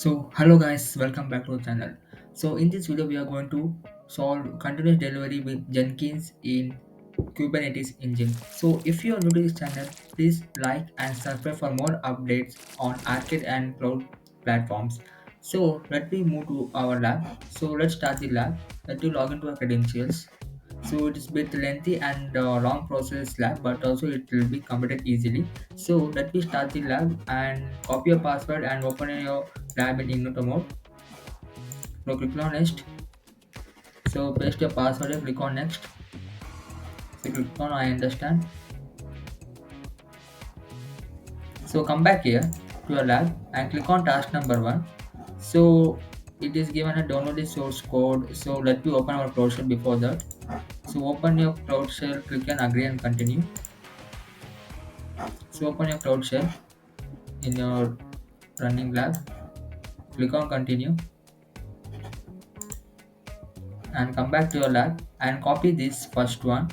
So hello guys, welcome back to the channel. So in this video we are going to solve continuous delivery with Jenkins in Kubernetes engine. So if you are new to this channel, please like and subscribe for more updates on arcade and cloud platforms. So let me move to our lab. So let's start the lab. Let you log into our credentials. So it is bit lengthy and long process lab, but also it will be completed easily. So let me start the lab and copy your password and open your lab in igniter mode. So click on next. So paste your password and click on next. So click on I understand. So come back here to your lab and click on task number one. So it is given a download the source code. So let me open our cloud shell before that. So open your cloud shell, click on agree and continue. So open your cloud shell in your running lab, click on continue and come back to your lab and copy this first one.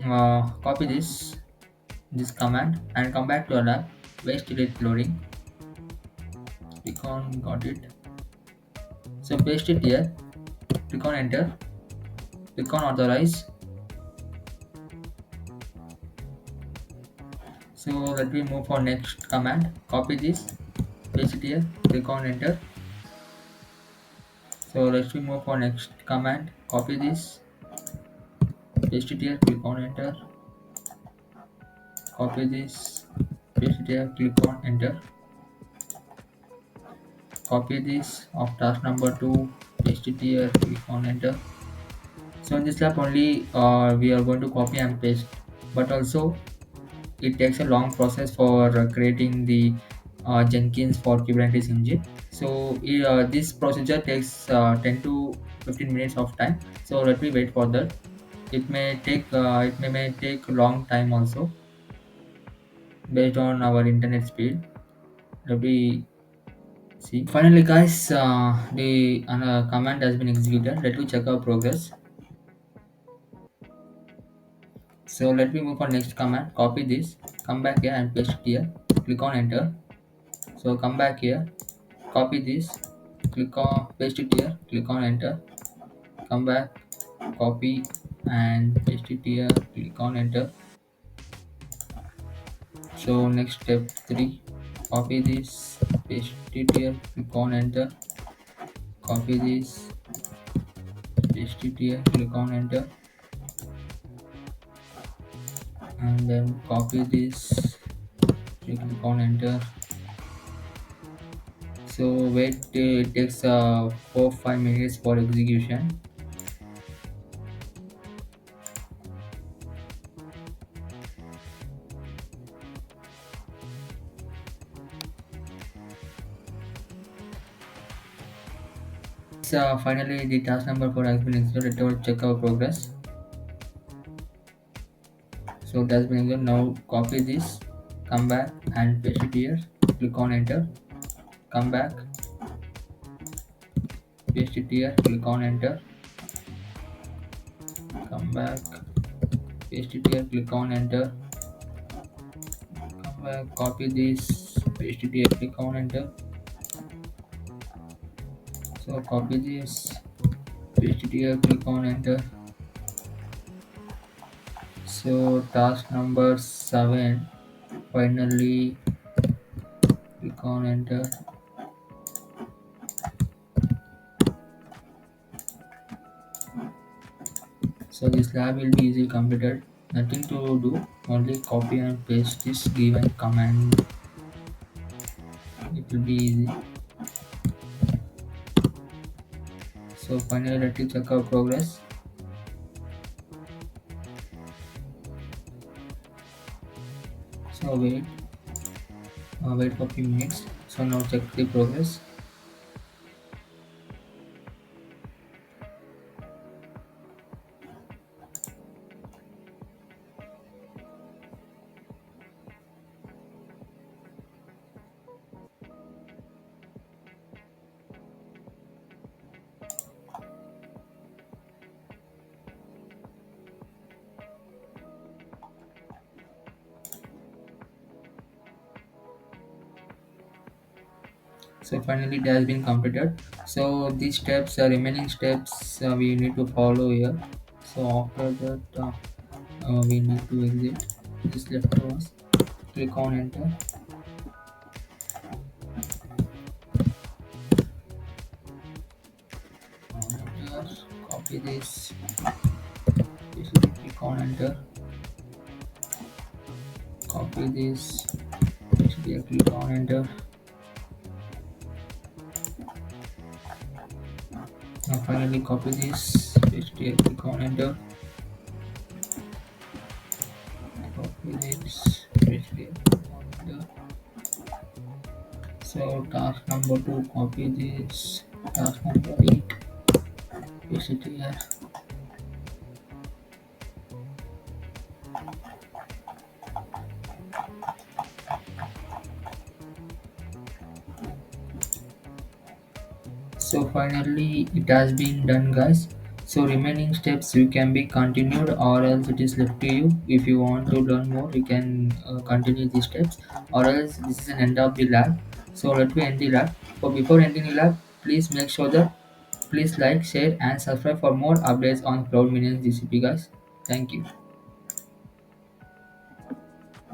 Copy this command and come back to your lab, wait till it's loading. Click on got it. So paste it here, click on enter, click on authorize. So let me move for next command. Copy this, paste it here, click on enter. So let me move for next command. Copy this, paste it here, click on enter. Copy this, paste it here, click on enter. Copy this of task number 2, paste it here, click on enter. So in this lab only we are going to copy and paste, but also it takes a long process for creating the Jenkins for Kubernetes engine. So this procedure takes 10 to 15 minutes of time. So let me wait for that. It may take a long time also based on our internet speed. Let me see. Finally, guys, the command has been executed. Let me check our progress. So let me move on next command. Copy this. Come back here and paste it here. Click on enter. So come back here. Copy this. Click on paste it here. Click on enter. Come back. Copy and paste it here. Click on enter. So next step 3. Copy this. Paste it here. Click on enter. Copy this. Paste it here. Click on enter. And then copy this, click on enter. So wait till it takes 4-5 minutes for execution. So finally the task number 4 has been executed. Let us check our progress. So it has been executed. Now copy this, come back and paste it here. Click on enter. Come back, paste it here. Click on enter. Come back, paste it here. Click on enter. Come back, copy this, paste it here. Click on enter. So copy this, paste it here. Click on enter. So task number 7, finally click on enter. So this lab will be easily completed. Nothing to do, only copy and paste this given command. It will be easy. So finally let us check our progress. So wait for a few minutes. So now check the progress. So finally it has been completed. So these steps, remaining steps, we need to follow here. So after that, we need to exit this left to us, click on enter. Enter, copy this, basically click on enter, copy this, basically click on enter. Now finally copy this, basically click on enter, copy this, basically click on enter. So task number 2, copy this, task number 8, paste it here. So finally it has been done, guys. So remaining steps you can be continued, or else it is left to you. If you want to learn more, you can continue these steps, or else this is an end of the lab. So let me end the lab. So before ending the lab, please make sure that please like, share and subscribe for more updates on cloud minions GCP, guys. Thank you.